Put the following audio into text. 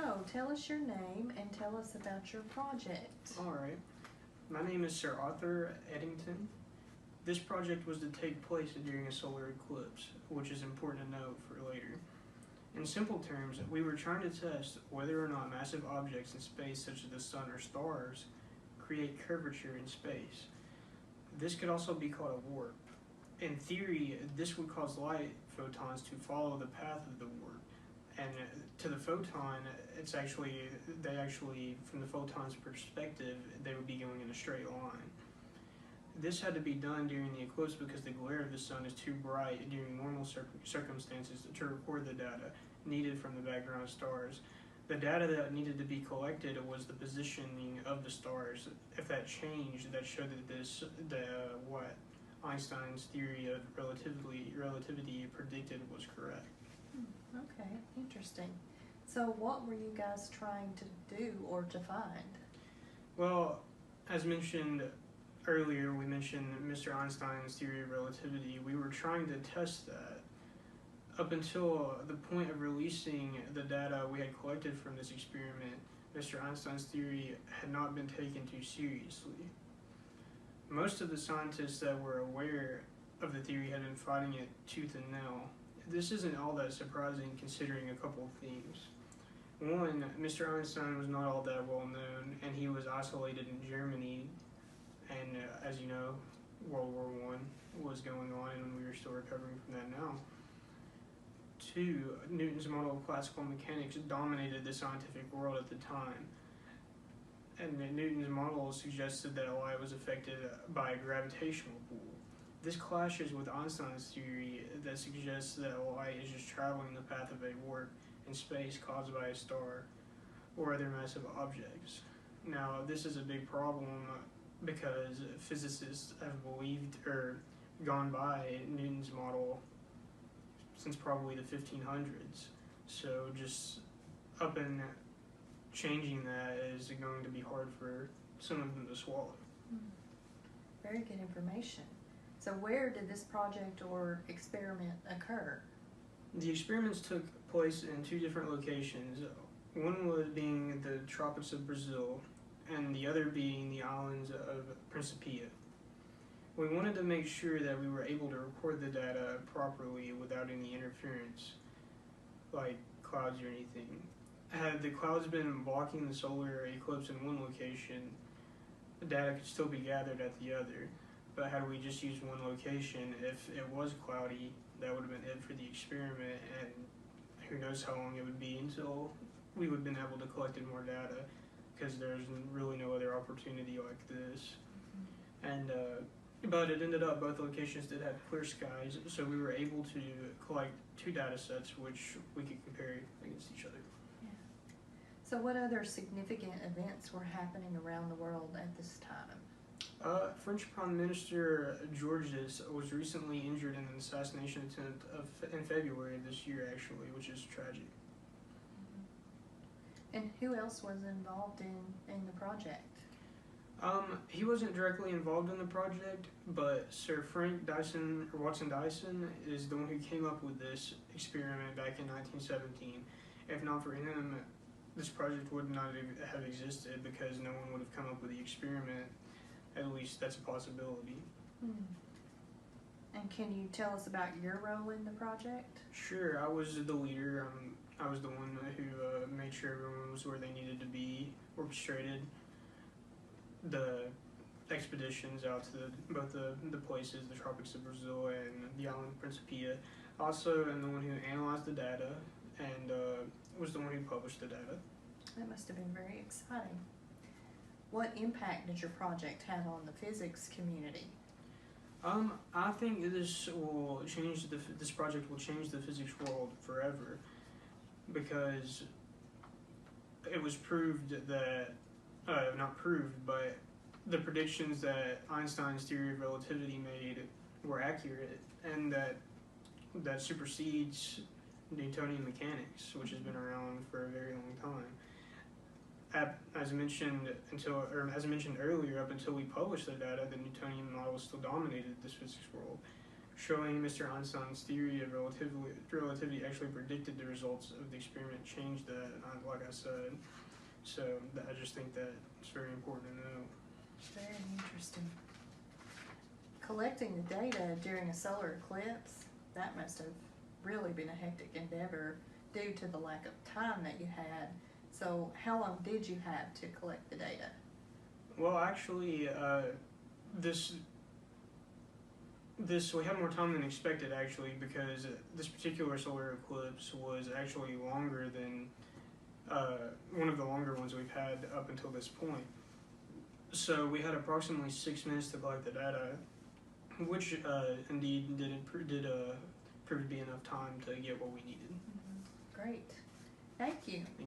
So, tell us your name and tell us about your project. Alright, my name is Sir Arthur Eddington. This project was to take place during a solar eclipse, which is important to note for later. In simple terms, we were trying to test whether or not massive objects in space such as the sun or stars create curvature in space. This could also be called a warp. In theory, this would cause light photons to follow the path of the warp. And to the photon, from the photon's perspective, they would be going in a straight line. This had to be done during the eclipse because the glare of the sun is too bright during normal circumstances to record the data needed from the background stars. The data that needed to be collected was the positioning of the stars. If that changed, that showed that what Einstein's theory of relativity predicted was correct. Okay, interesting. So what were you guys trying to do or to find? Well, as mentioned earlier, we mentioned Mr. Einstein's theory of relativity. We were trying to test that. Up until the point of releasing the data we had collected from this experiment, Mr. Einstein's theory had not been taken too seriously. Most of the scientists that were aware of the theory had been fighting it tooth and nail. This isn't all that surprising considering a couple of things. One, Mr. Einstein was not all that well known, and he was isolated in Germany, and as you know, World War I was going on, and we were still recovering from that now. Two, Newton's model of classical mechanics dominated the scientific world at the time, and Newton's model suggested that light was affected by a gravitational pull. This clashes with Einstein's theory that suggests that light is just traveling the path of a warp in space caused by a star or other massive objects. Now, this is a big problem because physicists have believed or gone by Newton's model since probably the 1500s. So just up and changing that is going to be hard for some of them to swallow. Very good information. So where did this project or experiment occur? The experiments took place in two different locations. One was being the tropics of Brazil, and the other being the islands of Principia. We wanted to make sure that we were able to record the data properly without any interference, like clouds or anything. Had the clouds been blocking the solar eclipse in one location, the data could still be gathered at the other. But had we just used one location, if it was cloudy, that would have been it for the experiment, and who knows how long it would be until we would have been able to collect more data, because there's really no other opportunity like this. And but it ended up both locations did have clear skies, so we were able to collect two data sets which we could compare against each other. Yeah. So what other significant events were happening around the world at this time? French Prime Minister Georges was recently injured in an assassination attempt in February of this year, actually, which is tragic. And who else was involved in the project? He wasn't directly involved in the project, but Sir Frank Dyson, or Watson Dyson, is the one who came up with this experiment back in 1917. If not for him, this project would not have existed because no one would have come up with the experiment. At least that's a possibility. And can you tell us about your role in the project? Sure, I was the leader. I was the one who made sure everyone was where they needed to be, orchestrated the expeditions out to both the places, the tropics of Brazil and the island of Principia. Also, I'm the one who analyzed the data and was the one who published the data. That must have been very exciting. What impact did your project have on the physics community? I think this will change this project will change the physics world forever, because it was proved that not proved, but the predictions that Einstein's theory of relativity made were accurate, and that supersedes Newtonian mechanics, which has been around for a very long time. As mentioned earlier, up until we published the data, the Newtonian model still dominated this physics world. showing Mr. Einstein's theory of relativity actually predicted the results of the experiment, changed that, like I said. So I just think that it's very important to know. Very interesting. Collecting the data during a solar eclipse, that must have really been a hectic endeavor due to the lack of time that you had. So how long did you have to collect the data? Well, actually, we had more time than expected, actually, because this particular solar eclipse was actually longer than one of the longer ones we've had up until this point. So we had approximately 6 minutes to collect the data, which indeed did prove to be enough time to get what we needed. Great. Thank you.